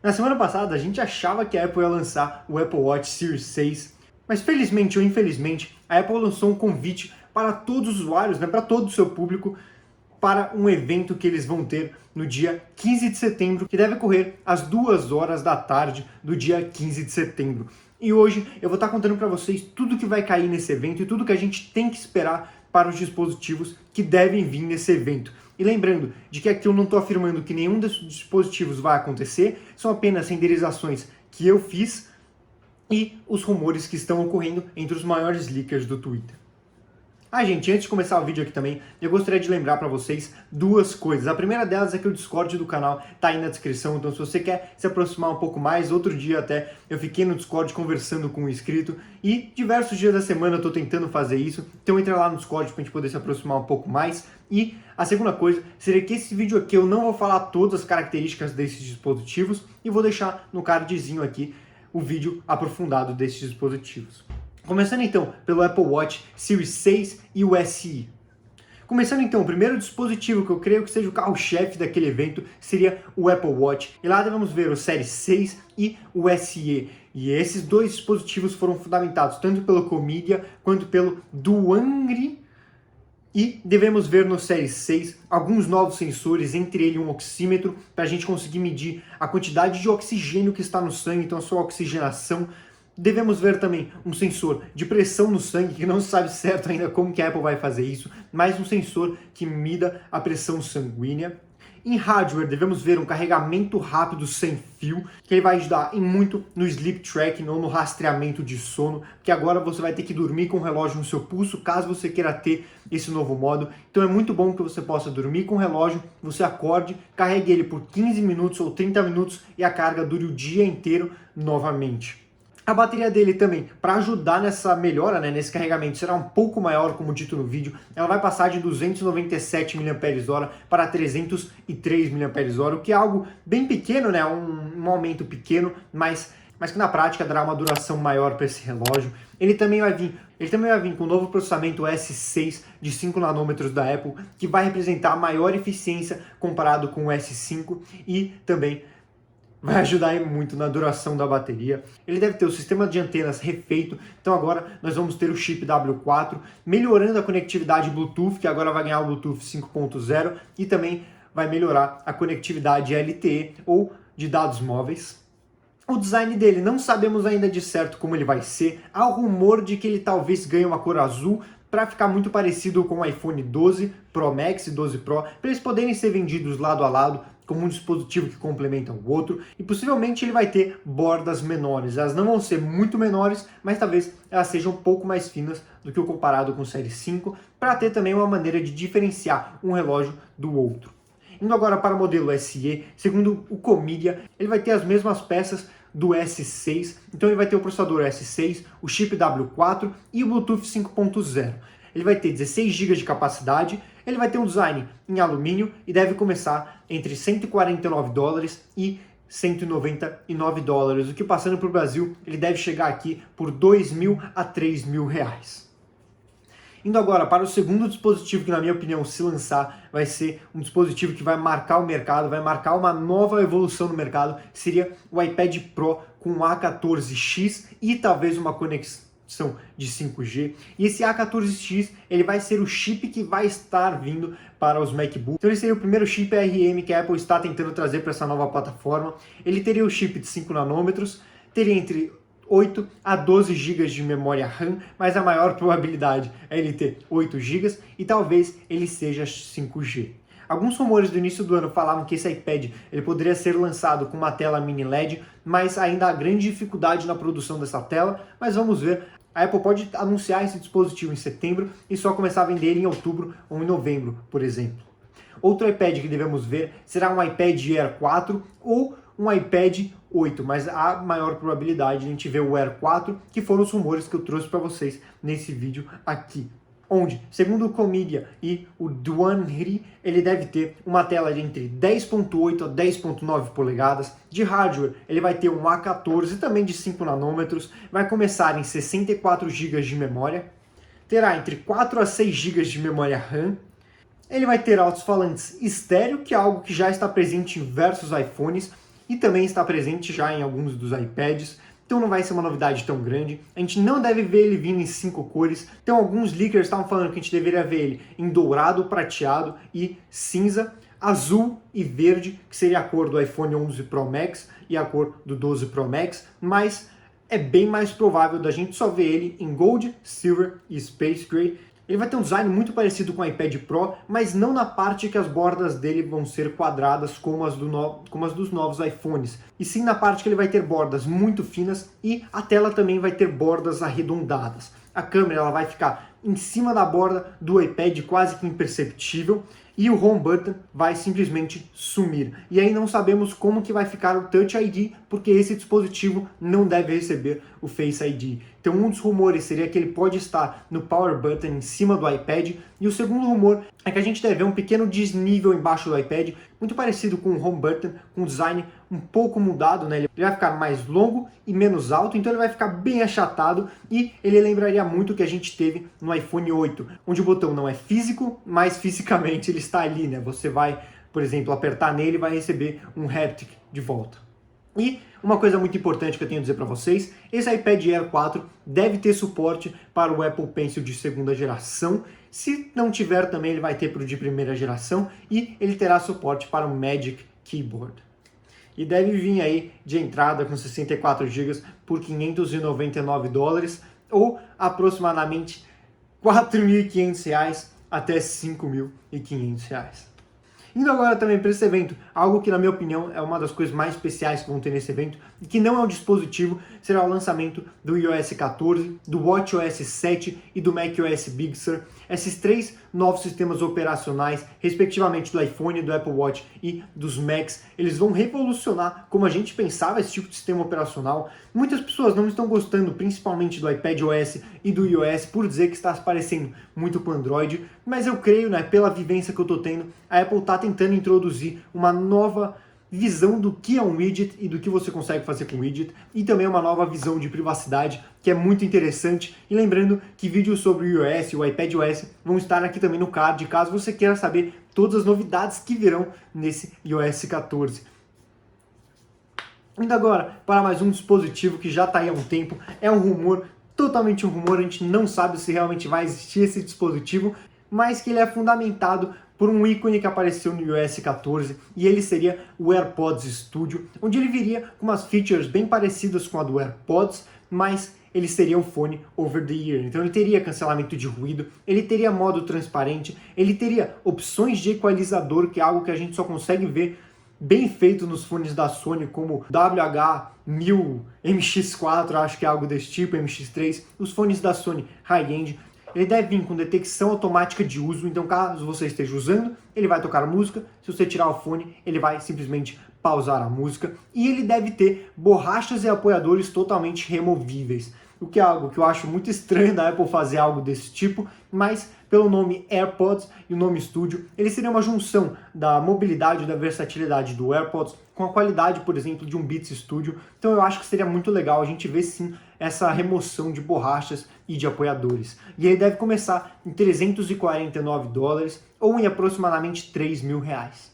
Na semana passada, a gente achava que a Apple ia lançar o Apple Watch Series 6, mas felizmente ou infelizmente, a Apple lançou um convite para todos os usuários, para todo o seu público, para um evento que eles vão ter no dia 15 de setembro, que deve ocorrer às 2 horas da tarde do dia 15 de setembro. E hoje eu vou estar contando para vocês tudo que vai cair nesse evento e tudo que a gente tem que esperar para os dispositivos que devem vir nesse evento. E lembrando de que aqui eu não estou afirmando que nenhum desses dispositivos vai acontecer, são apenas renderizações que eu fiz e os rumores que estão ocorrendo entre os maiores leakers do Twitter. Gente, antes de começar o vídeo aqui também, eu gostaria de lembrar para vocês duas coisas. A primeira delas é que o Discord do canal tá aí na descrição, então se você quer se aproximar um pouco mais, outro dia até eu fiquei no Discord conversando com um inscrito e diversos dias da semana eu tô tentando fazer isso, então entra lá no Discord pra gente poder se aproximar um pouco mais. E a segunda coisa seria que esse vídeo aqui eu não vou falar todas as características desses dispositivos e vou deixar no cardzinho aqui o vídeo aprofundado desses dispositivos. Começando então pelo Apple Watch Series 6 e o SE. Começando então, o primeiro dispositivo que eu creio que seja o carro-chefe daquele evento seria o Apple Watch. E lá devemos ver o Series 6 e o SE. E esses dois dispositivos foram fundamentados tanto pelo Comedia quanto pelo Duangri. E devemos ver no Series 6 alguns novos sensores, entre eles um oxímetro, para a gente conseguir medir a quantidade de oxigênio que está no sangue, então a sua oxigenação. Devemos ver também um sensor de pressão no sangue, que não se sabe certo ainda como que a Apple vai fazer isso, mas um sensor que mida a pressão sanguínea. Em hardware, devemos ver um carregamento rápido sem fio, que ele vai ajudar muito no sleep tracking ou no rastreamento de sono, porque agora você vai ter que dormir com o relógio no seu pulso, caso você queira ter esse novo modo. Então é muito bom que você possa dormir com o relógio, você acorde, carregue ele por 15 minutos ou 30 minutos e a carga dure o dia inteiro novamente. A bateria dele também, para ajudar nessa melhora, nesse carregamento, será um pouco maior, como dito no vídeo. Ela vai passar de 297 mAh para 303 mAh, o que é algo bem pequeno, um aumento pequeno, mas que na prática dará uma duração maior para esse relógio. Ele também vai vir com o novo processamento S6 de 5 nanômetros da Apple, que vai representar maior eficiência comparado com o S5 e também vai ajudar muito na duração da bateria. Ele deve ter o sistema de antenas refeito, então agora nós vamos ter o chip W4, melhorando a conectividade Bluetooth, que agora vai ganhar o Bluetooth 5.0, e também vai melhorar a conectividade LTE, ou de dados móveis. O design dele, não sabemos ainda de certo como ele vai ser. Há o rumor de que ele talvez ganhe uma cor azul, para ficar muito parecido com o iPhone 12 Pro Max e 12 Pro, para eles poderem ser vendidos lado a lado, como um dispositivo que complementa o outro, e possivelmente ele vai ter bordas menores. Elas não vão ser muito menores, mas talvez elas sejam um pouco mais finas do que o comparado com o Série 5, para ter também uma maneira de diferenciar um relógio do outro. Indo agora para o modelo SE, segundo o Comedia, ele vai ter as mesmas peças do S6, então ele vai ter o processador S6, o chip W4 e o Bluetooth 5.0. Ele vai ter 16 GB de capacidade, ele vai ter um design em alumínio e deve começar entre $149 e $199, o que passando para o Brasil ele deve chegar aqui por R$2.000 a R$3.000. Indo agora para o segundo dispositivo que, na minha opinião, se lançar, vai ser um dispositivo que vai marcar o mercado, vai marcar uma nova evolução no mercado, seria o iPad Pro com A14X e talvez uma conexão de 5G. E esse A14X, ele vai ser o chip que vai estar vindo para os MacBooks. Então ele seria o primeiro chip ARM que a Apple está tentando trazer para essa nova plataforma. Ele teria o chip de 5 nanômetros, teria entre 8 a 12 GB de memória RAM, mas a maior probabilidade é ele ter 8 GB e talvez ele seja 5G. Alguns rumores do início do ano falavam que esse iPad ele poderia ser lançado com uma tela mini LED, mas ainda há grande dificuldade na produção dessa tela, mas vamos ver. A Apple pode anunciar esse dispositivo em setembro e só começar a vender ele em outubro ou em novembro, por exemplo. Outro iPad que devemos ver será um iPad Air 4 ou um iPad 8, mas há maior probabilidade de a gente ver o Air 4, que foram os rumores que eu trouxe para vocês nesse vídeo aqui. Onde, segundo o Comedia e o Duanhri, ele deve ter uma tela de entre 10.8 a 10.9 polegadas. De hardware, ele vai ter um A14 também de 5 nanômetros, vai começar em 64 GB de memória, terá entre 4 a 6 GB de memória RAM. Ele vai ter alto-falantes estéreo, que é algo que já está presente em diversos iPhones, e também está presente já em alguns dos iPads, então não vai ser uma novidade tão grande. A gente não deve ver ele vindo em 5 cores, então alguns leakers estavam falando que a gente deveria ver ele em dourado, prateado e cinza, azul e verde, que seria a cor do iPhone 11 Pro Max e a cor do 12 Pro Max, mas é bem mais provável da gente só ver ele em Gold, Silver e Space Gray. Ele vai ter um design muito parecido com o iPad Pro, mas não na parte que as bordas dele vão ser quadradas como as dos novos iPhones, e sim na parte que ele vai ter bordas muito finas e a tela também vai ter bordas arredondadas. A câmera ela vai ficar em cima da borda do iPad, quase que imperceptível, e o Home Button vai simplesmente sumir. E aí não sabemos como que vai ficar o Touch ID, porque esse dispositivo não deve receber o Face ID. Então um dos rumores seria que ele pode estar no Power Button em cima do iPad, e o segundo rumor é que a gente deve ver um pequeno desnível embaixo do iPad, muito parecido com o Home Button, com um design um pouco mudado, né? Ele vai ficar mais longo e menos alto, então ele vai ficar bem achatado, e ele lembraria muito o que a gente teve no iPhone 8, onde o botão não é físico, mas fisicamente ele está ali, né? Você vai, por exemplo, apertar nele e vai receber um haptic de volta. E uma coisa muito importante que eu tenho a dizer para vocês, esse iPad Air 4 deve ter suporte para o Apple Pencil de segunda geração. Se não tiver também, ele vai ter para o de primeira geração, e ele terá suporte para o Magic Keyboard. E deve vir aí de entrada com 64 GB por $599, ou aproximadamente R$4.500 até R$5.500. Indo agora também para esse evento, algo que na minha opinião é uma das coisas mais especiais que vão ter nesse evento, e que não é um dispositivo, será o lançamento do iOS 14, do watchOS 7 e do macOS Big Sur. Esses 3 novos sistemas operacionais, respectivamente do iPhone, do Apple Watch e dos Macs, eles vão revolucionar como a gente pensava esse tipo de sistema operacional. Muitas pessoas não estão gostando, principalmente do iPadOS e do iOS, por dizer que está se parecendo muito com o Android, mas eu creio, né, pela vivência que eu estou tendo, a Apple está tentando introduzir uma nova visão do que é um widget e do que você consegue fazer com o widget, e também uma nova visão de privacidade, que é muito interessante. E lembrando que vídeos sobre o iOS e o iPadOS vão estar aqui também no card, caso você queira saber todas as novidades que virão nesse iOS 14. Indo agora para mais um dispositivo que já está aí há um tempo, é um rumor, totalmente um rumor, a gente não sabe se realmente vai existir esse dispositivo, mas que ele é fundamentado por um ícone que apareceu no iOS 14, e ele seria o AirPods Studio, onde ele viria com umas features bem parecidas com a do AirPods, mas ele seria um fone over the ear. Então ele teria cancelamento de ruído, ele teria modo transparente, ele teria opções de equalizador, que é algo que a gente só consegue ver bem feito nos fones da Sony, como WH-1000, MX4, acho que é algo desse tipo, MX3, os fones da Sony high-end. Ele deve vir com detecção automática de uso, então caso você esteja usando, ele vai tocar música, se você tirar o fone, ele vai simplesmente pausar a música, e ele deve ter borrachas e apoiadores totalmente removíveis, o que é algo que eu acho muito estranho da Apple fazer algo desse tipo, mas pelo nome AirPods e o nome Studio, ele seria uma junção da mobilidade e da versatilidade do AirPods com a qualidade, por exemplo, de um Beats Studio. Então eu acho que seria muito legal a gente ver sim essa remoção de borrachas e de apoiadores. E ele deve começar em $349 ou em aproximadamente R$3.000.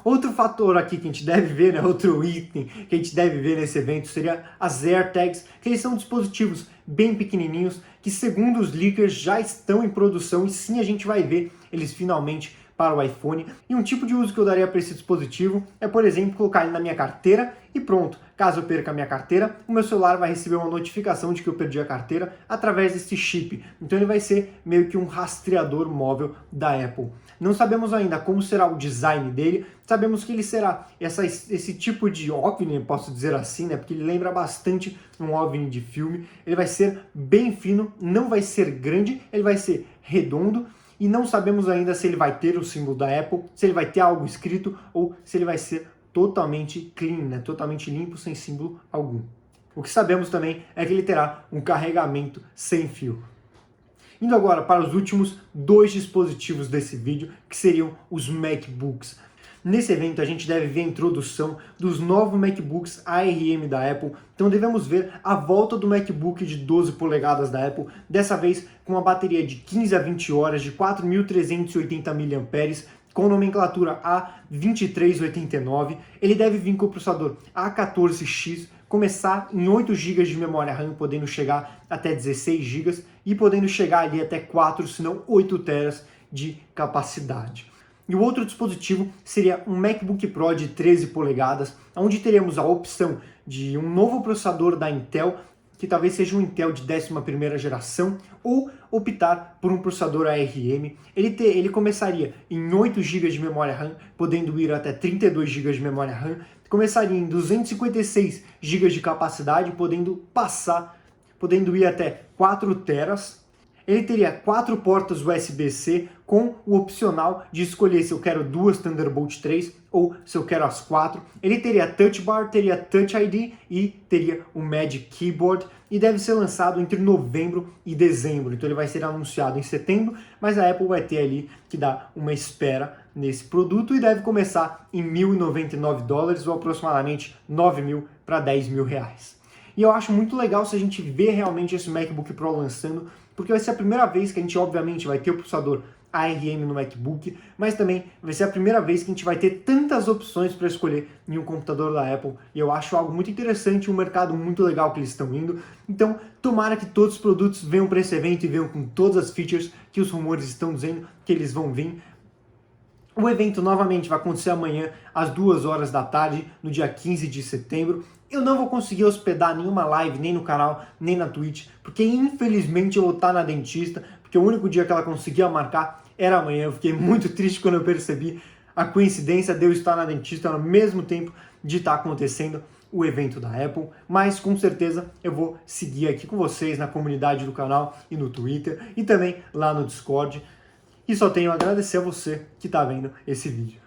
Outro fator aqui que a gente deve ver, né, outro item que a gente deve ver nesse evento seria as AirTags, que eles são dispositivos bem pequenininhos, que segundo os leakers já estão em produção, e sim a gente vai ver eles finalmente para o iPhone. E um tipo de uso que eu daria para esse dispositivo é, por exemplo, colocar ele na minha carteira e pronto. Caso eu perca a minha carteira, o meu celular vai receber uma notificação de que eu perdi a carteira através desse chip. Então ele vai ser meio que um rastreador móvel da Apple. Não sabemos ainda como será o design dele, sabemos que ele será esse tipo de OVNI, posso dizer assim, né? Porque ele lembra bastante um OVNI de filme. Ele vai ser bem fino, não vai ser grande, ele vai ser redondo, e não sabemos ainda se ele vai ter o símbolo da Apple, se ele vai ter algo escrito ou se ele vai ser totalmente clean, né? Totalmente limpo, sem símbolo algum. O que sabemos também é que ele terá um carregamento sem fio. Indo agora para os últimos 2 dispositivos desse vídeo, que seriam os MacBooks. Nesse evento a gente deve ver a introdução dos novos MacBooks ARM da Apple, então devemos ver a volta do MacBook de 12 polegadas da Apple, dessa vez com uma bateria de 15 a 20 horas de 4.380 mAh, com nomenclatura A2389. Ele deve vir com o processador A14X, começar em 8 GB de memória RAM, podendo chegar até 16 GB e podendo chegar ali até 4, se não 8 TB de capacidade. E o outro dispositivo seria um MacBook Pro de 13 polegadas, onde teremos a opção de um novo processador da Intel, que talvez seja um Intel de 11ª geração, ou optar por um processador ARM. Ele começaria em 8 GB de memória RAM, podendo ir até 32 GB de memória RAM, começaria em 256 GB de capacidade, podendo ir até 4 teras. Ele teria 4 portas USB-C com o opcional de escolher se eu quero 2 Thunderbolt 3 ou se eu quero as 4. Ele teria Touch Bar, teria Touch ID e teria o Magic Keyboard e deve ser lançado entre novembro e dezembro. Então ele vai ser anunciado em setembro, mas a Apple vai ter ali que dar uma espera nesse produto e deve começar em $1.099 ou aproximadamente 9.000 para 10.000 reais. E eu acho muito legal se a gente ver realmente esse MacBook Pro lançando, porque vai ser a primeira vez que a gente, obviamente, vai ter o processador ARM no MacBook, mas também vai ser a primeira vez que a gente vai ter tantas opções para escolher em um computador da Apple, e eu acho algo muito interessante, um mercado muito legal que eles estão indo. Então, tomara que todos os produtos venham para esse evento e venham com todas as features que os rumores estão dizendo que eles vão vir. O evento novamente vai acontecer amanhã às 2 horas da tarde, no dia 15 de setembro. Eu não vou conseguir hospedar nenhuma live, nem no canal, nem na Twitch, porque infelizmente eu vou estar na dentista, porque o único dia que ela conseguia marcar era amanhã. Eu fiquei muito triste quando eu percebi a coincidência de eu estar na dentista no mesmo tempo de estar acontecendo o evento da Apple, mas com certeza eu vou seguir aqui com vocês na comunidade do canal e no Twitter e também lá no Discord. E só tenho a agradecer a você que está vendo esse vídeo.